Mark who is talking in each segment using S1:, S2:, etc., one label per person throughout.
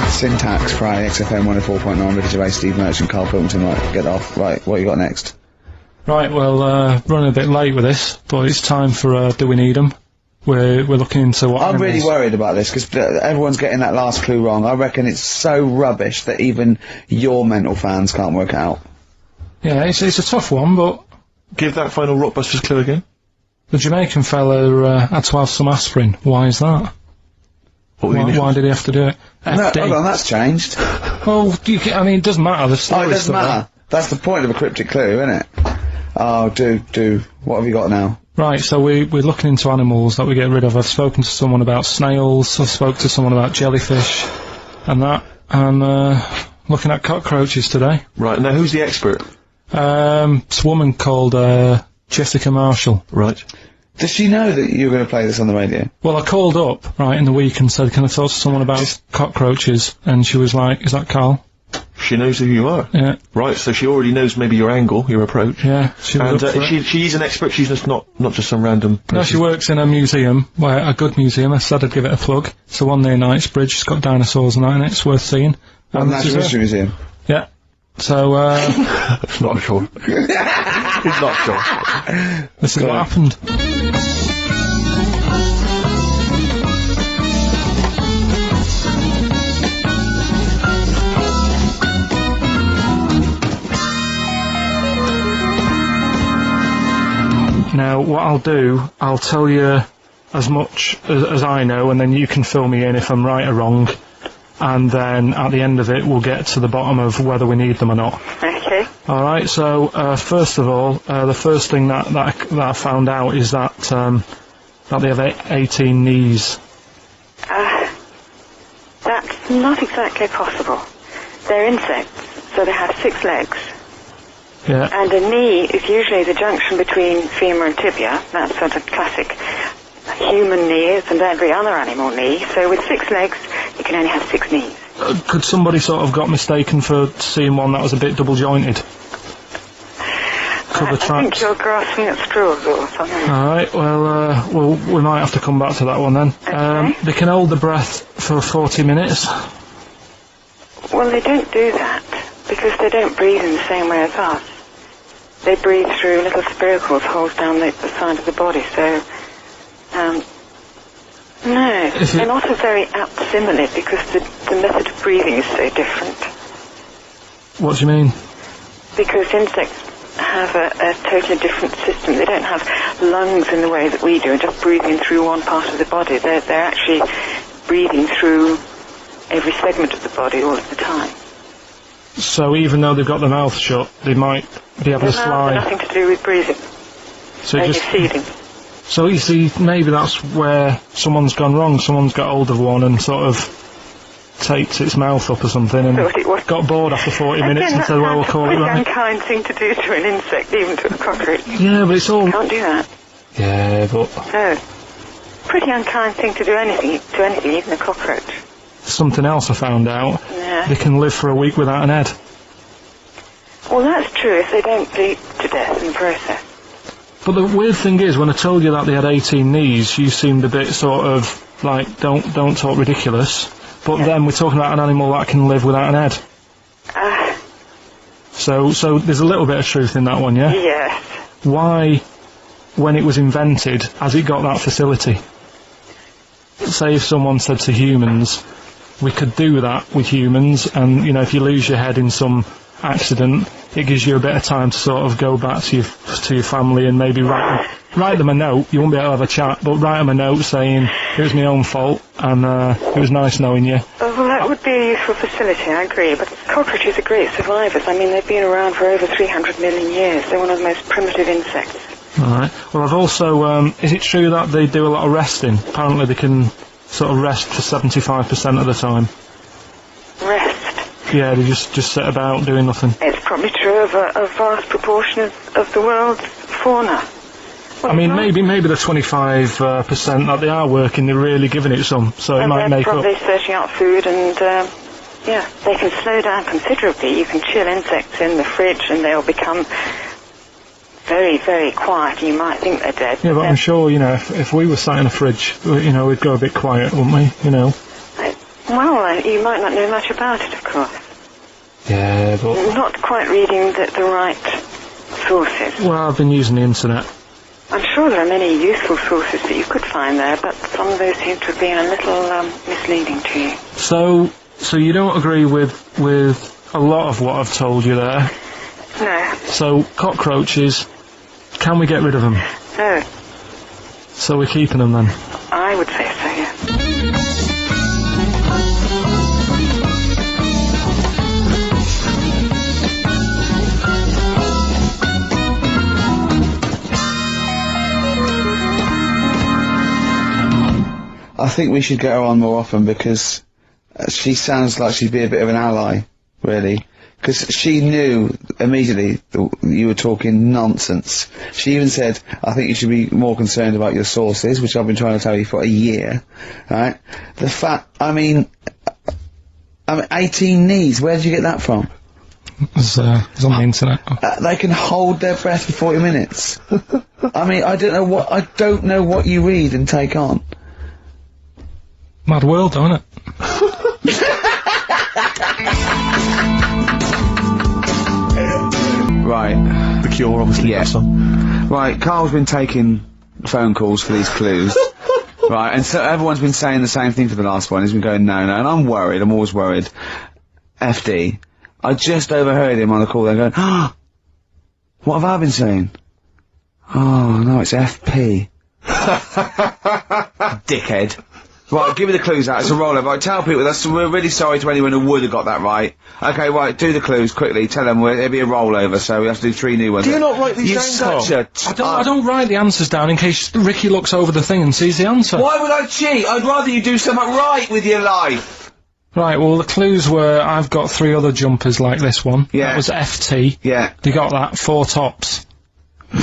S1: Syntax, Friday, XFM 104.9, Ricky Gervais, Steve Merchant, Karl Pilkington. Right, get off. Right, what you got next?
S2: Right, well, running a bit late with this, but it's time for Do We Need 'Em? We're looking into what
S1: I'm
S2: animals...
S1: really worried about this, because everyone's getting that last clue wrong. I reckon it's so rubbish that even your mental fans can't work it out.
S2: Yeah, it's a tough one, but...
S3: Give that final Rockbusters clue again.
S2: The Jamaican fella had to have some aspirin. Why is that? Why did he have to do it?
S1: No, hold on, that's changed.
S2: Well, I mean, it doesn't matter. The story's
S1: it doesn't matter. That's the point of a cryptic clue, isn't it? Oh, do. What have you got now?
S2: Right, so we're looking into animals that we get rid of. I've spoken to someone about snails, I spoke to someone about jellyfish, and that, and looking at cockroaches today.
S3: Right, now who's the expert?
S2: It's a woman called Jessica Marshall.
S3: Right.
S1: Does she know that you're going to play this on the radio?
S2: Well, I called up, right, in the week and said, can I talk to someone about cockroaches? And she was like, is that Carl?
S3: She knows who you are.
S2: Yeah.
S3: Right, so she already knows maybe your angle, your approach.
S2: Yeah, she was up for it.
S3: She's an expert, she's just not just some random person.
S2: No, she works in a museum, a good museum. I said I'd give it a plug. It's the one near Knightsbridge. It's got dinosaurs and that in it. It's worth seeing.
S1: Natural History Museum?
S2: Yeah. So,
S3: not sure. He's not sure.
S2: This is what happened. Now, what I'll do, I'll tell you as much as I know, and then you can fill me in if I'm right or wrong. And then at the end of it, we'll get to the bottom of whether we need them or not.
S4: Okay.
S2: All right. So first of all, the first thing that I found out is that they have 18 knees.
S4: That's not exactly possible. They're insects, so they have 6 legs.
S2: Yeah.
S4: And a knee is usually the junction between femur and tibia. That's sort of classic human knees and every other animal knee. So with 6 legs, you can only have 6 knees.
S2: Could somebody sort of got mistaken for seeing one that was a bit double jointed?
S4: I think you're grasping at straws or something.
S2: Alright, well, we might have to come back to that one then.
S4: Okay.
S2: They can hold the breath for 40 minutes.
S4: Well, they don't do that because they don't breathe in the same way as us. They breathe through little spiracles, holes down the side of the body, so... No, they're not a very apt simile because the method of breathing is so different.
S2: What do you mean?
S4: Because insects have a totally different system. They don't have lungs in the way that we do, just breathing through one part of the body. They're actually breathing through every segment of the body all of the time.
S2: So even though they've got their mouth shut, they might be able to slide.
S4: Nothing to do with breathing.
S2: So
S4: only feeding.
S2: So you see, maybe that's where someone's gone wrong. Someone's got hold of one and sort of taped its mouth up or something and got bored after 40 minutes and said, well, we'll call it right.
S4: It's a unkind thing to do to an insect, even to a cockroach.
S2: Yeah, but it's all...
S4: You can't do that.
S2: Yeah, but...
S4: No. Pretty unkind thing to do anything, even a cockroach.
S2: Something else I found out.
S4: Yeah.
S2: They can live for a week without an head.
S4: Well, that's true if they don't bleed to death in the process.
S2: But the weird thing is, when I told you that they had 18 knees, you seemed a bit sort of like, don't talk ridiculous. But then we're talking about an animal that can live without an head. So there's a little bit of truth in that one, yeah?
S4: Yes.
S2: Why, when it was invented, has it got that facility? Say if someone said to humans, we could do that with humans, and, you know, if you lose your head in some accident, it gives you a bit of time to sort of go back to your family and maybe write them a note. You won't be able to have a chat, but write them a note saying it was my own fault and it was nice knowing you.
S4: Well, that would be a useful facility, I agree, but cockroaches are great survivors. I mean, they've been around for over 300 million years. They're one of the most primitive insects.
S2: Alright. Well, I've also, is it true that they do a lot of resting? Apparently they can sort of rest for 75% of the time.
S4: Rest?
S2: Yeah, they just sit about doing nothing.
S4: It's probably true of a vast proportion of the world's fauna. Well,
S2: I mean, maybe the 25% that they are working, they're really giving it some, so it might make up.
S4: They're probably searching out food and, yeah, they can slow down considerably. You can chill insects in the fridge and they'll become very, very quiet. You might think they're dead.
S2: Yeah, but I'm sure, you know, if we were sat in a fridge, you know, we'd go a bit quiet, wouldn't we, you know?
S4: Well, you might not know much about it, of course.
S2: Yeah, but...
S4: Not quite reading the right sources.
S2: Well, I've been using the internet.
S4: I'm sure there are many useful sources that you could find there, but some of those seem to have been a little misleading to you.
S2: So you don't agree with a lot of what I've told you there?
S4: No.
S2: So, cockroaches, can we get rid of them?
S4: No.
S2: So we're keeping them then?
S4: I would say so, yeah.
S1: I think we should get her on more often because she sounds like she'd be a bit of an ally, really. Because she knew immediately that you were talking nonsense. She even said, I think you should be more concerned about your sources, which I've been trying to tell you for a year, right? The fact, I mean 18 knees, where did you get that from?
S2: It was on the internet.
S1: They can hold their breath for 40 minutes. I mean, I don't know what you read and take on.
S2: Mad world, don't it?
S1: Right.
S3: The Cure, obviously.
S1: Yeah.
S3: That song.
S1: Right, Carl's been taking phone calls for these clues. Right, and so everyone's been saying the same thing for the last one. He's been going, no, and I'm worried, I'm always worried. FD. I just overheard him on the call there going, ah, what have I been saying? Oh, no, it's FP. Dickhead. Right, give me the clues out, it's a rollover. Right, tell people, we're really sorry to anyone who would have got that right. Okay, right, do the clues quickly, tell them it'll be a rollover, so we have to do 3 new ones.
S3: Do you not write these
S1: You're
S3: down,
S1: such
S3: Carl?
S2: I don't write the answers down in case Ricky looks over the thing and sees the answer.
S1: Why would I cheat? I'd rather you do something right with your life.
S2: Right, well the clues were, I've got 3 other jumpers like this one.
S1: Yeah.
S2: That was FT.
S1: Yeah.
S2: They got that, 4 tops.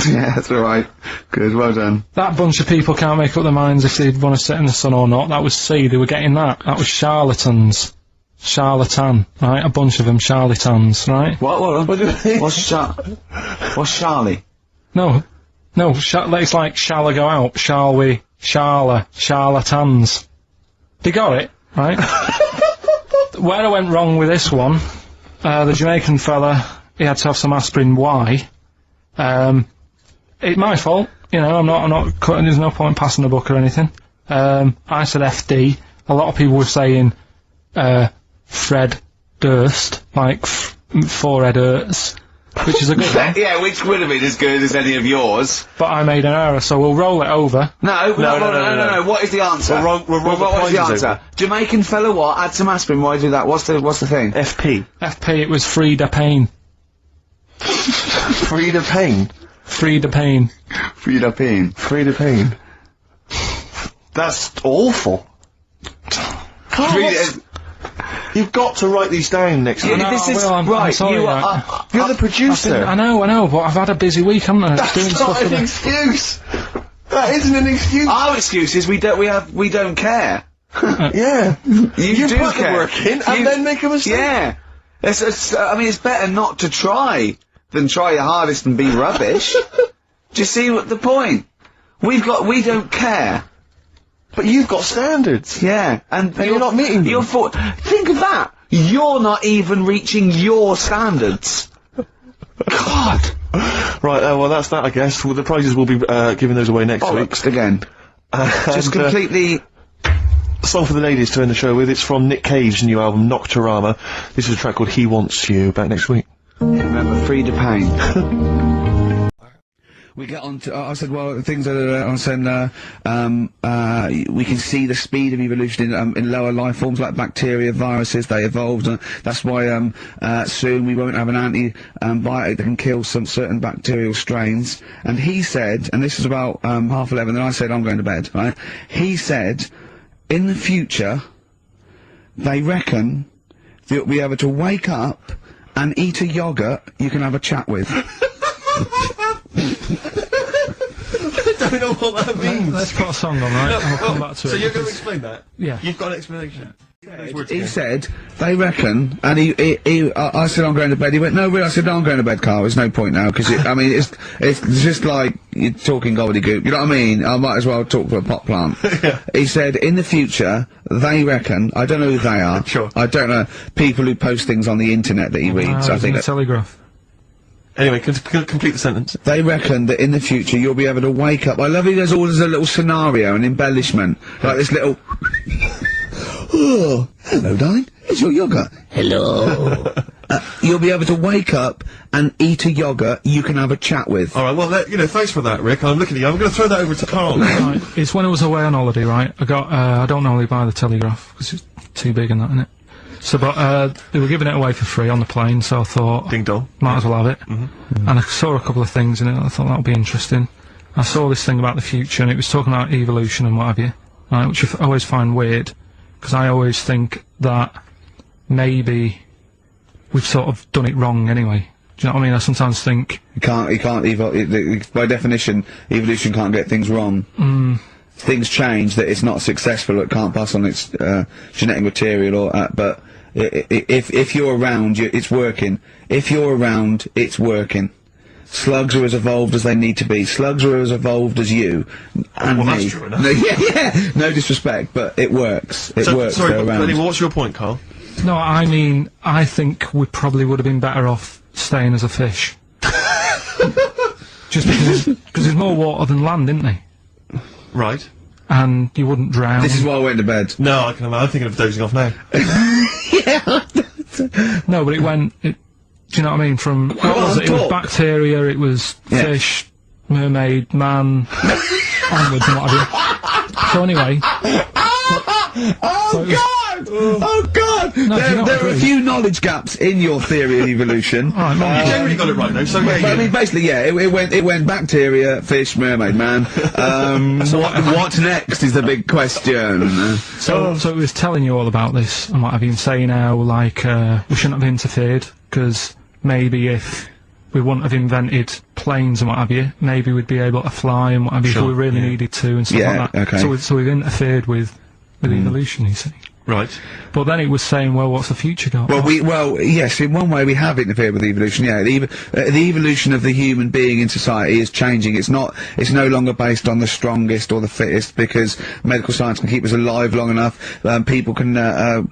S1: Yeah, that's alright. Good, well done.
S2: That bunch of people can't make up their minds if they'd want to sit in the sun or not. That was C, they were getting that. That was charlatans. Charlatan, right? A bunch of them charlatans, right?
S1: What do you mean? What's Charlie?
S2: No, it's like, shall I go out? Shall we? Charlatans. They got it, right? Where I went wrong with this one, the Jamaican fella, he had to have some aspirin. Why? It's my fault, you know, I'm not cutting, there's no point passing the book or anything. I said FD, a lot of people were saying, Fred Durst, like, forehead hurts, which is a good one.
S1: Yeah, which would have been as good as any of yours.
S2: But I made an error, so we'll roll it over.
S1: No, what is the answer?
S3: We'll roll the
S1: what is the
S3: prizes
S1: answer?
S3: over.
S1: Jamaican fella what? Add some aspirin, why do that? What's the thing?
S3: FP.
S2: FP, it was Frida Payne.
S3: Frida Payne.
S2: Frida Payne.
S1: Frida Payne.
S3: Frida Payne. That's awful.
S1: Frida,
S3: You've got to write these down next
S1: Yeah,
S3: time.
S2: No,
S1: this
S2: I
S1: is
S2: will, I'm
S1: right.
S2: sorry,
S1: You
S2: right.
S1: are.
S3: You're the producer.
S2: I know, but I've had a busy week, haven't I? Doing
S3: That's
S2: stuff
S3: not
S2: with
S3: an
S2: it.
S3: excuse. That isn't an excuse.
S1: Our excuse is we don't care.
S3: Yeah.
S1: You do
S3: put
S1: care.
S3: the work in and then make a mistake.
S1: Yeah. I mean, it's better not to try than try your hardest and be rubbish. Do you see what the point? We don't care.
S3: But you've got standards.
S1: Yeah, and
S3: you're not meeting them.
S1: Think of that. You're not even reaching your standards. God.
S3: Right, well that's that I guess. Well, the prizes will be giving those away next week.
S1: Bollocks again. Just completely...
S3: Song for the ladies to end the show with. It's from Nick Cave's new album, Nocturama. This is a track called He Wants You. Back next week.
S1: Remember, Frida Payne. We get on to, I said, well, things that I said, we can see the speed of evolution in lower life forms like bacteria, viruses, they evolved, that's why, soon we won't have an antibiotic that can kill some certain bacterial strains. And he said, and this was about, 11:30, and I said, I'm going to bed, right? He said, in the future, they reckon that you'll be able to wake up and eat a yogurt you can have a chat with.
S3: I don't know what that means.
S2: Let's put a song on, right? I'll come back to it.
S3: So you're going to explain that?
S2: Yeah.
S3: You've got an explanation?
S1: He said they reckon, and I said I'm going to bed. He went, no, really? I said no, I'm going to bed, Carl. There's no point now because I mean it's just like you're talking gobbledygook. You know what I mean? I might as well talk to a pot plant.
S3: Yeah.
S1: He said in the future they reckon. I don't know who they are.
S3: Sure.
S1: I don't know people who post things on the internet that he reads. I think
S2: the Telegraph.
S3: Anyway, complete the sentence.
S1: they reckon that in the future you'll be able to wake up. I love it. There's always a little scenario, an embellishment, like this little. Oh, hello, darling. It's your yogurt. Hello. You'll be able to wake up and eat a yogurt you can have a chat with.
S3: All right. Well, thanks for that, Rick. I'm looking at you. I'm going to throw that over to Carl. now.
S2: Right, it's when I was away on holiday, right? I got, I don't normally buy the Telegraph, because it's too big and that, isn't it? So, but, they were giving it away for free on the plane, so I thought,
S3: Ding dong.
S2: might as well have it. And I saw a couple of things in it, I thought that would be interesting. I saw this thing about the future, and it was talking about evolution and what have you, right, which I always find weird, because I always think that maybe we've sort of done it wrong anyway. Do you know what I mean? I sometimes think...
S1: You can't by definition, evolution can't get things wrong. Things change, that it's not successful, it can't pass on its, genetic material or, but if you're around, it's working. If you're around, it's working. Slugs are as evolved as they need to be. Slugs are as evolved as you and
S3: well,
S1: me.
S3: that's true enough.
S1: No, yeah. No disrespect, but it works. It works.
S3: Sorry,
S1: They're around.
S3: anyway, what's your point, Carl?
S2: No, I mean, I think we probably would have been better off staying as a fish. Just because there's more water than land, isn't there?
S3: Right.
S2: And you wouldn't drown.
S1: This is why I went to bed.
S3: No, I can imagine. I'm thinking of dozing off now.
S2: No, but do you know what I mean? From what was it? It was bacteria, it was fish, mermaid, man, onwards and what have you. So anyway.
S1: Oh God!
S2: No,
S1: there are a few knowledge gaps in your theory of evolution.
S2: Alright,
S3: You generally got it right, though, so
S1: But I mean, basically, yeah, it went bacteria, fish, mermaid, man. What next is the big question.
S2: So it was telling you all about this and what have you, and saying how, like, we shouldn't have interfered, because maybe if we wouldn't have invented planes and what have you, maybe we'd be able to fly and what have you if we really needed to and stuff like that.
S1: Okay.
S2: So we've interfered with evolution, you see.
S3: Right.
S2: But then it was saying, well, what's the future got?
S1: Well, yes, in one way we have interfered with evolution, yeah. The evolution of the human being in society is changing. It's no longer based on the strongest or the fittest, because medical science can keep us alive long enough. People can,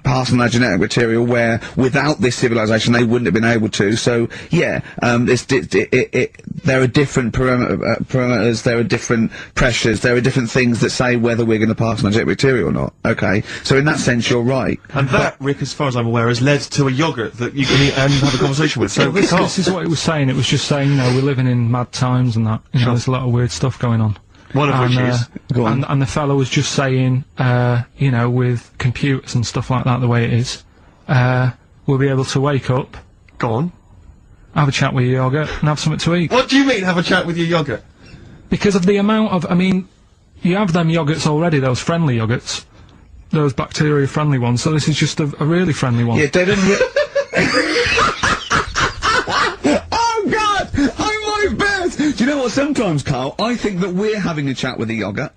S1: pass on their genetic material where, without this civilization, they wouldn't have been able to. So, yeah, there are different parameters, there are different pressures, there are different things that say whether we're going to pass on our genetic material or not. Okay? So in that sense, you're right.
S3: And that, Rick, as far as I'm aware, has led to a yogurt that you can eat and have a conversation with. So,
S2: this is what it was saying. It was just saying, you know, we're living in mad times and that. You know, there's a lot of weird stuff going on.
S3: One of which is...
S1: Go on.
S2: And the fellow was just saying, you know, with computers and stuff like that, the way it is, we'll be able to wake up,
S3: Go on.
S2: have a chat with your yogurt, and have something to eat.
S3: What do you mean, have a chat with your yogurt?
S2: Because of the amount of, I mean, you have them yogurts already, those friendly yogurts. Those bacteria-friendly ones, so this is just a really friendly one.
S1: Yeah, they didn't. Oh God! I'm like bears. Do you know what? Sometimes, Carl, I think that we're having a chat with a yogurt.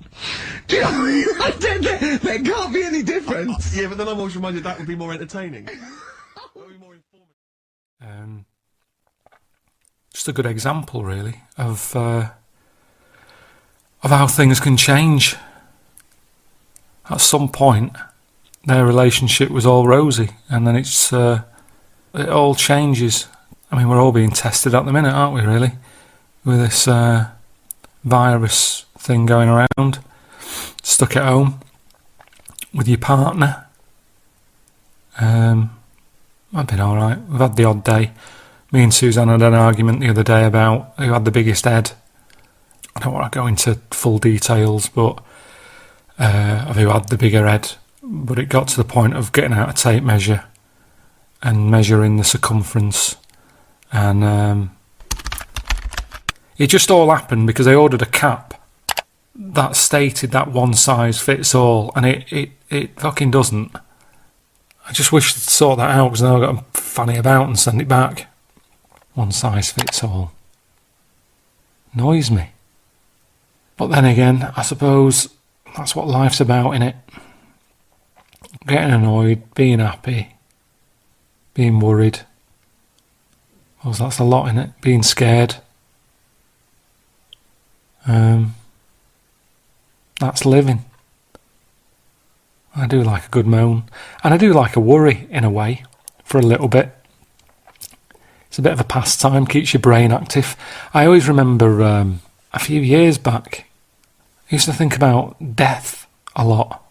S1: Do you know what I mean? There can't be any difference.
S3: Yeah, but then I'm always reminded that would be more entertaining. That would be more informative.
S2: Just a good example, really, of how things can change. At some point, their relationship was all rosy, and then it all changes. I mean, we're all being tested at the minute, aren't we, really? With this virus thing going around. Stuck at home with your partner. I've been alright. We've had the odd day. Me and Suzanne had an argument the other day about who had the biggest head. I don't want to go into full details, but of who had the bigger head, but it got to the point of getting out a tape measure and measuring the circumference, and it just all happened because I ordered a cap that stated that one size fits all, and it fucking doesn't. I just wish they'd sort that out, because now I've got to fanny about and send it back. One size fits all. Annoys me. But then again, I suppose that's what life's about, innit? getting annoyed, being happy, being worried. Well, that's a lot in it. Being scared. That's living. I do like a good moan. And I do like a worry, in a way, for a little bit. It's a bit of a pastime, keeps your brain active. I always remember a few years back, I used to think about death a lot.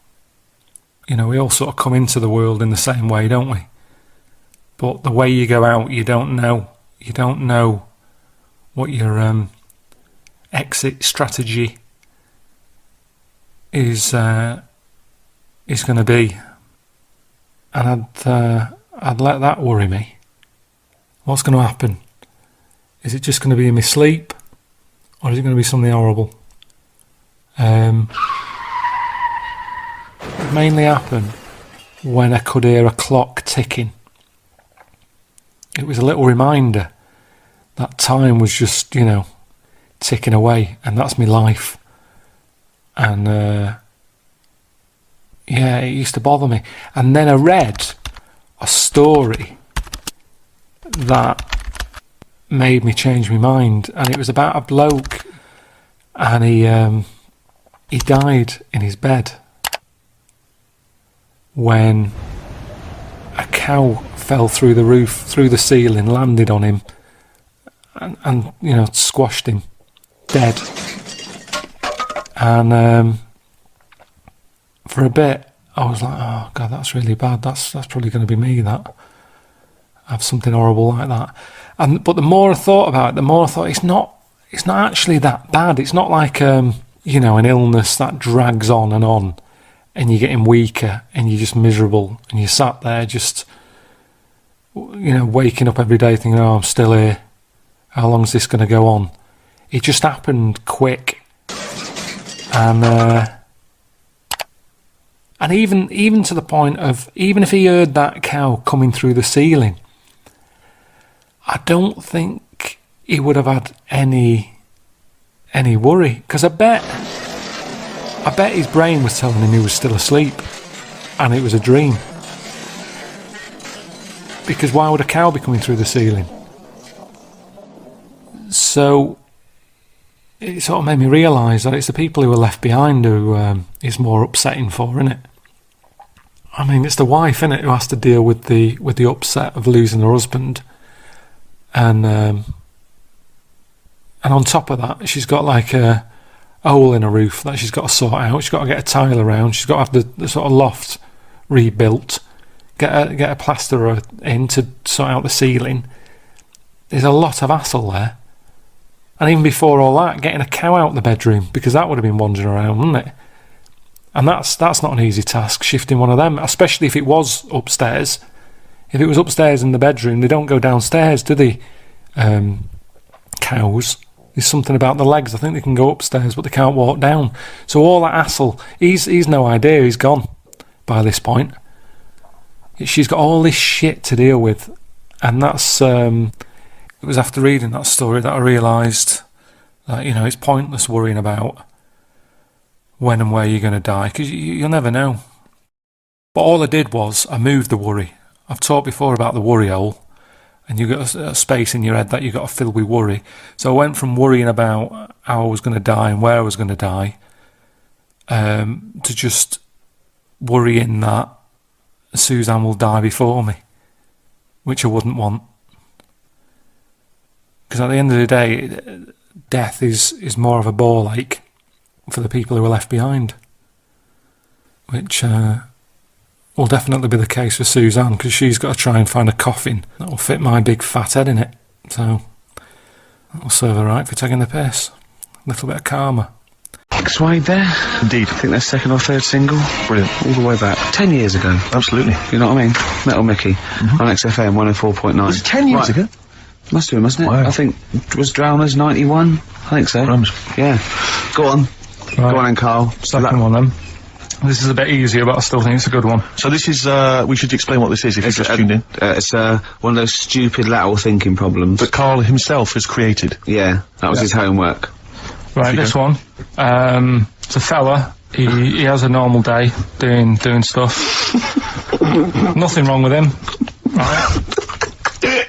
S2: You know, we all sort of come into the world in the same way, don't we? But the way you go out, you don't know. You don't know what your exit strategy is going to be, and I'd let that worry me. What's going to happen? Is it just going to be in my sleep, or is it going to be something horrible? It mainly happened when I could hear a clock ticking. It was a little reminder that time was just, you know, ticking away, and that's my life. And yeah, it used to bother me. And then I read a story that made me change my mind, and it was about a bloke, and he died in his bed when a cow fell through the roof, through the ceiling, landed on him, and you know, squashed him dead. And for a bit I was like, oh god, that's really bad, that's probably going to be me, that have something horrible like that. But the more I thought about it, the more I thought it's not actually that bad. It's not like you know, an illness that drags on and you're getting weaker and you're just miserable and you're sat there just, you know, waking up every day thinking, oh, I'm still here, how long is this going to go on? It just happened quick. And even to the point of, even if he heard that cow coming through the ceiling, I don't think he would have had any worry, because I bet his brain was telling him he was still asleep and it was a dream. Because why would a cow be coming through the ceiling? So it sort of made me realise that it's the people who are left behind who is more upsetting for, isn't it? I mean, it's the wife, isn't it, who has to deal with the upset of losing her husband, and on top of that, she's got like a hole in her roof that she's got to sort out. She's got to get a tile around. She's got to have the sort of loft rebuilt. Get a plasterer in to sort out the ceiling. There's a lot of hassle there. And even before all that, getting a cow out of the bedroom, because that would have been wandering around, wouldn't it? And that's not an easy task, shifting one of them, especially if it was upstairs. If it was upstairs in the bedroom, they don't go downstairs, do they? Cows. There's something about the legs. I think they can go upstairs, but they can't walk down. So all that hassle, he's no idea. He's gone by this point. She's got all this shit to deal with, and that's. It was after reading that story that I realised that, you know, it's pointless worrying about when and where you're going to die, because you'll never know. But all I did was I moved the worry. I've talked before about the worry hole, and you've got a space in your head that you've got to fill with worry. So I went from worrying about how I was going to die and where I was going to die to just worrying that Suzanne will die before me, which I wouldn't want. Because at the end of the day, death is more of a ball ache for the people who are left behind, which will definitely be the case for Suzanne, because she's got to try and find a coffin that will fit my big fat head in it. So that'll serve her right for taking the piss. A little bit of karma.
S1: X-Wade there.
S3: Indeed.
S1: I think their second or third single.
S3: Brilliant.
S1: All the way back. 10 years ago.
S3: Absolutely.
S1: You know what I mean? Metal Mickey on XFM 104.9.
S3: Was it 10 years ago?
S1: Must have been, mustn't it?
S3: Wow.
S1: I think, was Drowners 91? I think so.
S3: Crumbs.
S1: Yeah. Go on.
S2: Right.
S1: Go on then, Carl.
S2: Second one then. This is a bit easier, but I still think it's a good one.
S3: So this is, we should explain what this is if you've just tuned in.
S1: It's one of those stupid lateral thinking problems.
S3: That Carl himself has created.
S1: Yeah, that was his homework.
S2: Right, this one. It's a fella. He has a normal day doing stuff. Nothing wrong with him. Right.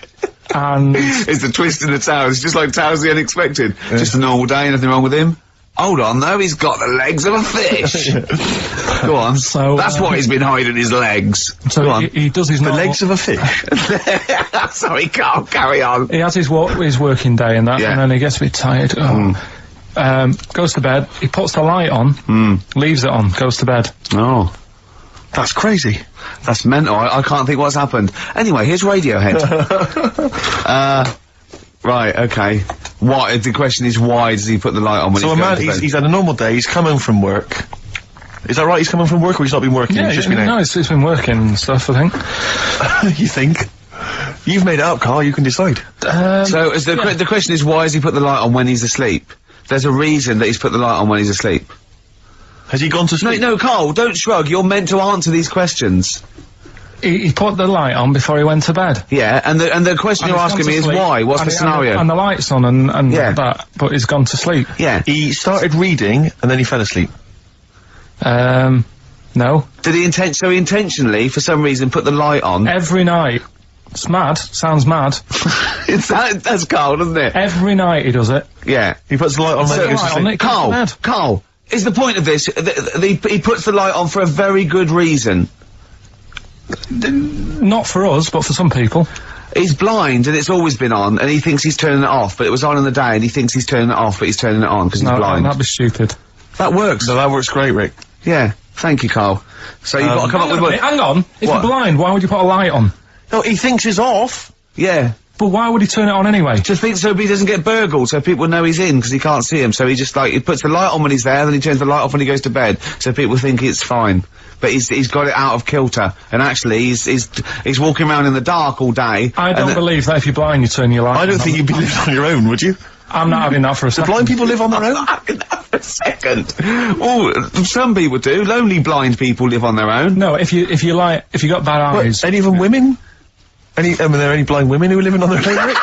S2: And
S1: It's the twist in the towers. It's just like Towers of the Unexpected. Just a normal day, nothing wrong with him. Hold on, though, he's got the legs of a fish. Go on.
S2: So,
S1: that's what he's been hiding his legs.
S2: so
S1: Go on.
S2: he does his
S3: The
S2: normal,
S3: legs of a fish.
S1: Sorry, Carl, carry on.
S2: he has his working day and that,
S1: Yeah.
S2: and then he gets a bit tired. Goes to bed. He puts the light on, leaves it on, goes to bed.
S1: Oh.
S3: That's crazy.
S1: That's mental. I can't think what's happened. Anyway, here's Radiohead. Right, okay. Why? The question is, why does he put the light on when
S3: So
S1: he's
S3: a
S1: going
S3: man,
S1: to bed?
S3: he's had a normal day, he's come home from work. Is that right, he's come home from work, or he's not been working, he's just been
S2: no,
S3: out?
S2: it's been working and stuff, I think.
S3: You think? You've made it up, Carl, you can decide.
S1: So is the question is, why has he put the light on when he's asleep? There's a reason that he's put the light on when he's asleep.
S3: Has he gone to
S1: No,
S3: sleep?
S1: no, Carl, don't shrug. You're meant to answer these questions.
S2: He put the light on before he went to bed.
S1: Yeah, and the question
S2: And
S1: you're
S2: he's
S1: asking
S2: gone
S1: me
S2: to
S1: is
S2: sleep.
S1: why? What's
S2: And
S1: the
S2: he-
S1: scenario?
S2: And the light's on and
S1: Yeah.
S2: that, but he's gone to sleep.
S1: Yeah.
S3: He started reading, and then he fell asleep.
S2: No.
S1: Did he he intentionally, for some reason, put the light on?
S2: Every night. It's mad. Sounds mad.
S1: That's Carl, doesn't it?
S2: Every night he does it.
S1: Yeah.
S3: He puts the light on when
S1: So-
S3: he goes to
S2: Light on
S3: sleep.
S2: it, goes to bed.
S1: Carl, is the point of this, he puts the light on for a very good reason.
S2: Not for us, but for some people.
S1: He's blind and it's always been on, and he thinks he's turning it off, but it was on in the day, and he thinks he's turning it off, but he's turning it on because he's
S2: No,
S1: blind.
S2: that'd be stupid.
S1: That works.
S3: So that works great, Rick.
S1: Yeah. Thank you, Carl. So you've got to come up with
S2: Hang on. If
S1: What?
S2: you're blind, why would you put a light on?
S3: No, he thinks it's off.
S1: Yeah.
S2: But why would he turn it on anyway?
S1: Just think so he doesn't get burgled, so people know he's in, because he can't see him, so he just, he puts the light on when he's there, then he turns the light off when he goes to bed, so people think it's fine. But he's got it out of kilter, and actually he's walking around in the dark all day.
S2: I don't
S1: and
S2: believe that if you're blind, you turn your light on.
S3: I don't think you'd be living on your own, would you?
S2: I'm not having that for a
S3: Do
S2: second.
S3: blind people live on their own?
S1: a second. Oh, some people do. Lonely blind people live on their own.
S2: No, if you got bad eyes.
S3: Any of them women? Are there any blind women who are living on their own, Rick?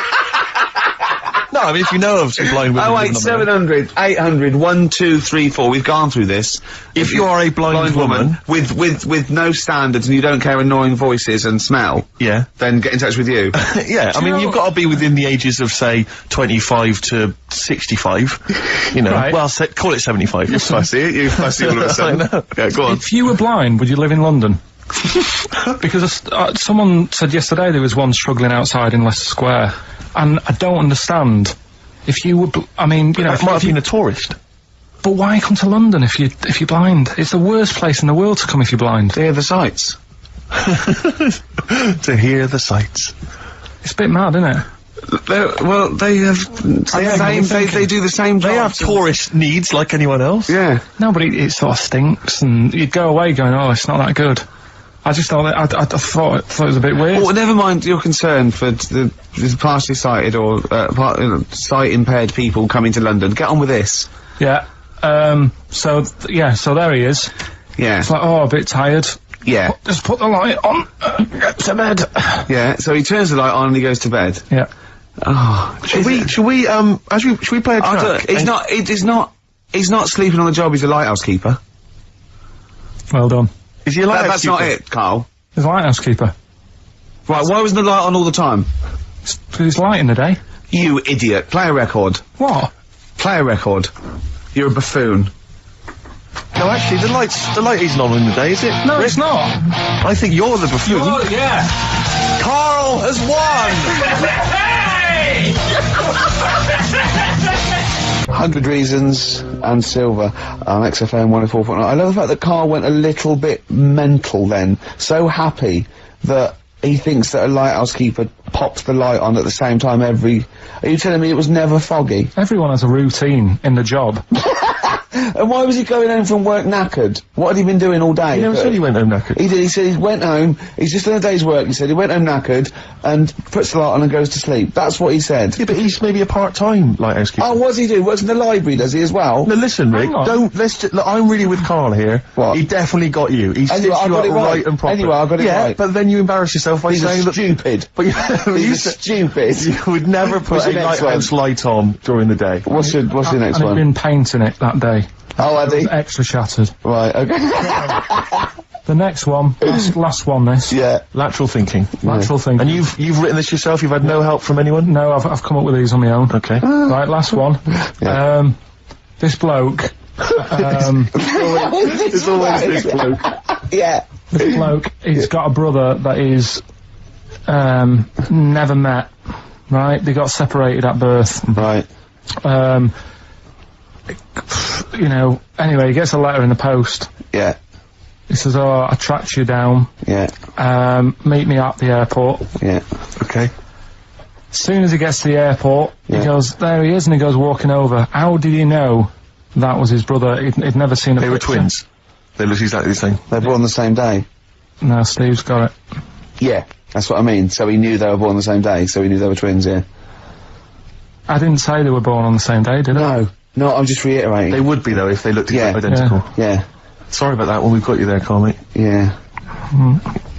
S3: No, I mean, if you know of some blind women.
S1: Oh wait,
S3: living on their own.
S1: 700, 800, 1, 2, 3, 4. We've gone through this.
S3: If you are a blind woman-
S1: with no standards and you don't care annoying voices and smell,
S3: Yeah.
S1: then get in touch with you.
S3: Yeah, I mean,
S2: know-
S3: you've got to be within the ages of, say, 25 to 65. You know,
S2: Right.
S3: well, call it 75.
S1: You fussy all of a sudden.
S3: I know.
S1: Yeah, go on.
S2: If you were blind, would you live in London? Because someone said yesterday there was one struggling outside in Leicester Square, and I don't understand. If you were, I mean, you know,
S3: That might have been a tourist.
S2: but why come to London if you're blind? It's the worst place in the world to come if you're blind.
S1: They are the sights.
S3: To hear the sights.
S2: It's a bit mad, isn't it?
S1: They have they do the same job.
S3: They have tourist needs like anyone else.
S1: Yeah.
S2: No, but it sort of stinks, and you'd go away going, "Oh, it's not that good." I just thought I thought it was a bit weird.
S1: Well, never mind your concern for the partially sighted or sight impaired people coming to London. Get on with this.
S2: Yeah. So there he is.
S1: Yeah.
S2: It's like, oh, a bit tired.
S1: Yeah.
S2: Just put the light on. Get to bed.
S1: Yeah. So he turns the light on and he goes to bed.
S2: Yeah.
S1: Oh.
S3: Should we play a track?
S1: He's not sleeping on the job. He's a lighthouse keeper.
S2: Well done.
S3: Is he a lighthouse
S1: That's not
S3: keeper?
S1: it, Carl.
S2: He's a lighthouse keeper.
S1: Right. Why wasn't the light on all the time?
S2: He's light in the day.
S1: You idiot. Play a record.
S2: What?
S1: Play a record. You're a buffoon.
S3: No, actually, the light isn't on in the day, is it?
S2: No,
S3: Rick?
S2: it's not.
S3: I think you're the buffoon.
S2: Yeah.
S3: Carl has won!
S1: 100 Reasons and Silver, XFM 104.9. I love the fact that Carl went a little bit mental then. So happy that he thinks that a lighthouse keeper pops the light on at the same time every... Are you telling me it was never foggy?
S2: Everyone has a routine in the job.
S1: And why was he going home from work knackered? What had he been doing all day?
S3: He never said he went home knackered.
S1: He did. He said he went home, he's just done a day's work, he said he went home knackered and puts the light on and goes to sleep. That's what he said.
S3: Yeah, but he's maybe a part-time lighthouse keeper.
S1: Oh, what does he do? Works in the library, does he, as well?
S3: No, listen, Rick,
S2: Hang on.
S3: don't, look, I'm really with Carl here.
S1: What?
S3: He definitely got you. He stitched
S1: Anyway, I
S3: you
S1: got
S3: up
S1: it right.
S3: and proper.
S1: Anyway, I got it
S3: yeah,
S1: right.
S3: but then you embarrass yourself by
S1: He's
S3: saying that...
S1: stupid.
S3: But you,
S1: He's stupid.
S3: you would never put
S1: What's
S3: a
S1: the next
S3: lighthouse light on during the day.
S1: What's the next
S2: And he'd
S1: one?
S2: been painting it that day.
S1: Oh, had he?
S2: Extra shattered.
S1: Right, okay.
S2: The next one, last one, this.
S3: Yeah. Lateral thinking.
S2: Lateral thinking.
S3: And you've written this yourself? You've had no help from anyone?
S2: No, I've come up with these on my own.
S3: Okay.
S2: Right, last one.
S3: Yeah.
S2: This bloke.
S3: It's always this bloke.
S1: Yeah.
S2: This bloke, he's got a brother that he's never met. Right, they got separated at birth.
S3: Right.
S2: You know. Anyway, he gets a letter in the post.
S1: Yeah.
S2: He says, "Oh, I tracked you down.
S1: Yeah.
S2: Meet me at the airport."
S1: Yeah.
S3: Okay.
S2: As soon as he gets to the airport,
S1: Yeah.
S2: he goes, "There he is," and he goes walking over. How did he know that was his brother? He'd never seen a
S3: They were
S2: picture.
S3: twins. They looked exactly the same.
S1: They're born the same day.
S2: No, Steve's got it.
S1: Yeah. That's what I mean. So he knew they were born the same day, so he knew they were twins, yeah.
S2: I didn't say they were born on the same day, did I?
S1: No, I'm just reiterating.
S3: They would be, though, if they looked
S1: Yeah.
S3: identical.
S1: Yeah.
S3: Sorry about that when we've got you there, Carl, mate.
S1: Yeah.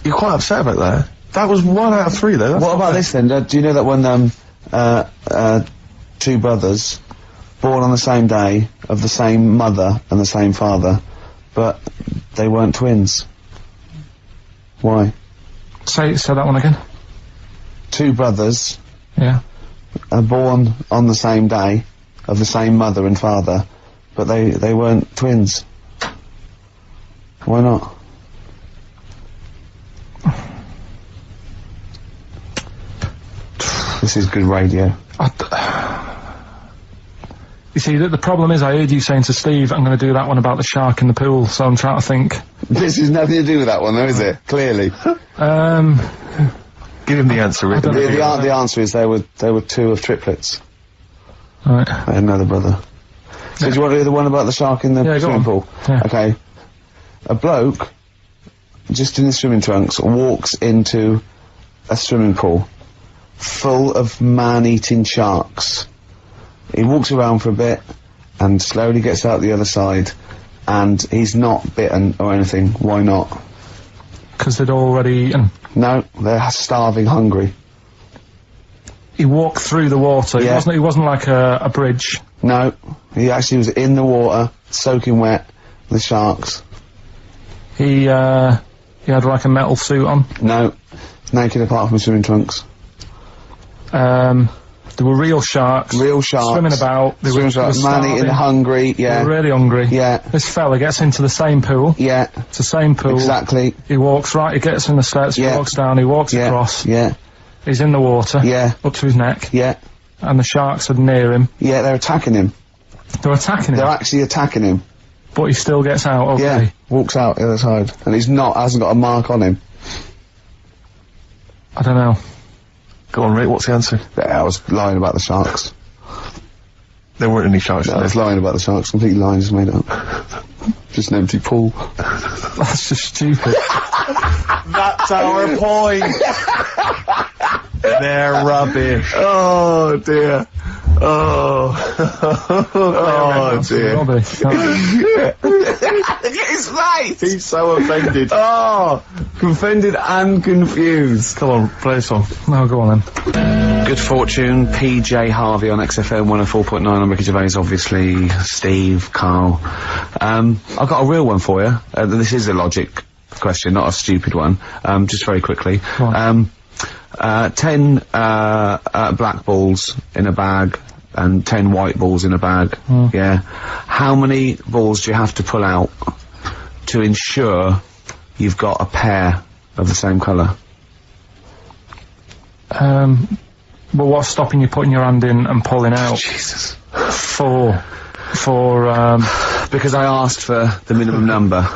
S3: You're quite upset about that. That was 1 out of 3, though. That's
S1: What
S3: not
S1: about
S3: bad.
S1: this then? Do you know that when, two brothers, born on the same day, of the same mother and the same father, but they weren't twins? Why?
S2: Say that one again.
S1: Two brothers
S2: Yeah.
S1: are born on the same day, of the same mother and father, but they weren't twins. Why not? This is good radio.
S2: You see, the problem is I heard you saying to Steve, I'm going to do that one about the shark in the pool, so I'm trying to think.
S1: This has nothing to do with that one, though, is it? Clearly.
S3: Give him the answer, Rick.
S2: don't know.
S1: The answer is they were two of triplets.
S2: Right.
S1: I had another brother. So do you want to do the one about the shark in the
S2: Yeah, go
S1: swimming
S2: on.
S1: pool?
S2: Yeah.
S1: Okay. A bloke, just in his swimming trunks, walks into a swimming pool full of man-eating sharks. He walks around for a bit and slowly gets out the other side, and he's not bitten or anything. Why not?
S2: Because they'd already eaten.
S1: No, they're starving hungry.
S2: He walked through the water.
S1: Yeah.
S2: It wasn't like a bridge.
S1: No, he actually was in the water, soaking wet, with sharks.
S2: He had like a metal suit on.
S1: No, naked apart from his swimming trunks.
S2: There were real sharks.
S1: Real sharks.
S2: Swimming about. They
S1: Swimming
S2: were
S1: sharks, man-eating,
S2: starving.
S1: hungry,
S2: They
S1: yeah.
S2: were really hungry.
S1: Yeah.
S2: This fella gets into the same pool.
S1: Yeah,
S2: It's the same pool.
S1: exactly.
S2: He walks right. He gets in the steps.
S1: Yeah.
S2: He walks down. He walks
S1: Yeah,
S2: across.
S1: yeah,
S2: He's in the water.
S1: yeah,
S2: Up to his neck.
S1: yeah,
S2: And the sharks are near him.
S1: yeah, they're attacking him.
S2: They're attacking him.
S1: They're actually attacking him.
S2: But he still gets out. Okay.
S1: Yeah, walks out the other side. And hasn't got a mark on him.
S2: I don't know.
S3: Go on, Rick, what's the answer?
S1: Yeah, I was lying about the sharks.
S3: There weren't any sharks in
S1: I was
S3: there.
S1: lying about the sharks, completely lying, just made it up. Just an empty pool.
S2: That's just stupid.
S3: That's our point! They're rubbish.
S1: Oh dear. Oh. Oh dear.
S2: Rubbish.
S1: His face!
S3: He's so offended.
S1: Oh, offended and confused.
S3: Come on, play a song.
S2: No, go on then.
S1: Good Fortune, PJ Harvey on XFM 104.9. I'm Ricky Gervais, obviously, Steve, Carl. I've got a real one for you. This is a logic question, not a stupid one. Just very quickly.
S2: Go on.
S1: 10 black balls in a bag and 10 white balls in a bag. Yeah. How many balls do you have to pull out to ensure you've got a pair of the same colour?
S2: Well, what's stopping you putting your hand in and pulling out?
S1: Jesus.
S2: For
S1: Because I asked for the minimum number.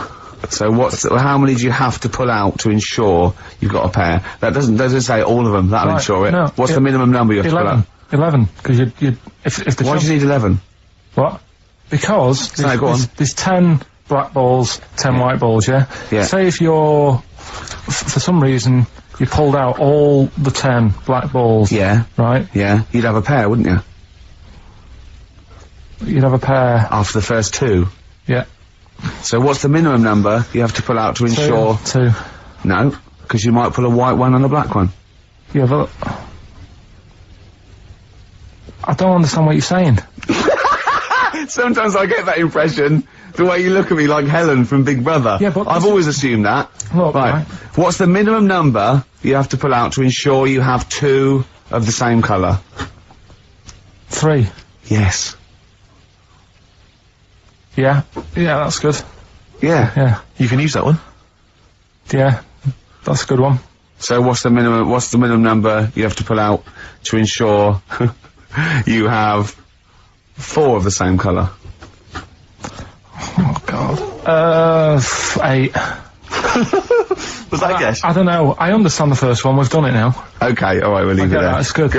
S1: So how many do you have to pull out to ensure you've got a pair? That doesn't say all of them, that'll
S2: Right,
S1: ensure it.
S2: no,
S1: What's the minimum number you have to pull out?
S2: 11. Because if the
S1: Why do you need 11?
S2: What? Because
S1: No, go on.
S2: there's 10 black balls, 10 white balls, yeah?
S1: Yeah.
S2: Say if you're, for some reason, you pulled out all the 10 black balls.
S1: Yeah.
S2: Right?
S1: Yeah. You'd have a pair, wouldn't you?
S2: You'd have a pair.
S1: After the first two.
S2: Yeah.
S1: So what's the minimum number you have to pull out to ensure...
S2: Two.
S1: No, because you might pull a white one and a black one.
S2: Yeah, but... I don't understand what you're saying.
S1: Sometimes I get that impression The way you look at me like Helen from Big Brother.
S2: Yeah, but
S1: I've always assumed that.
S2: Look, right.
S1: What's the minimum number you have to pull out to ensure you have 2 of the same colour?
S2: 3.
S1: Yes.
S2: Yeah. Yeah, that's good.
S1: Yeah.
S2: Yeah.
S3: You can use that one.
S2: Yeah. That's a good one.
S1: So what's the minimum number you have to pull out to ensure you have 4 of the same colour?
S2: Oh, God. 8.
S3: Was that a guess?
S2: I don't know. I understand the first one. We've done it now.
S1: Okay, alright, we'll leave it
S2: Okay,
S1: there.
S2: that's good.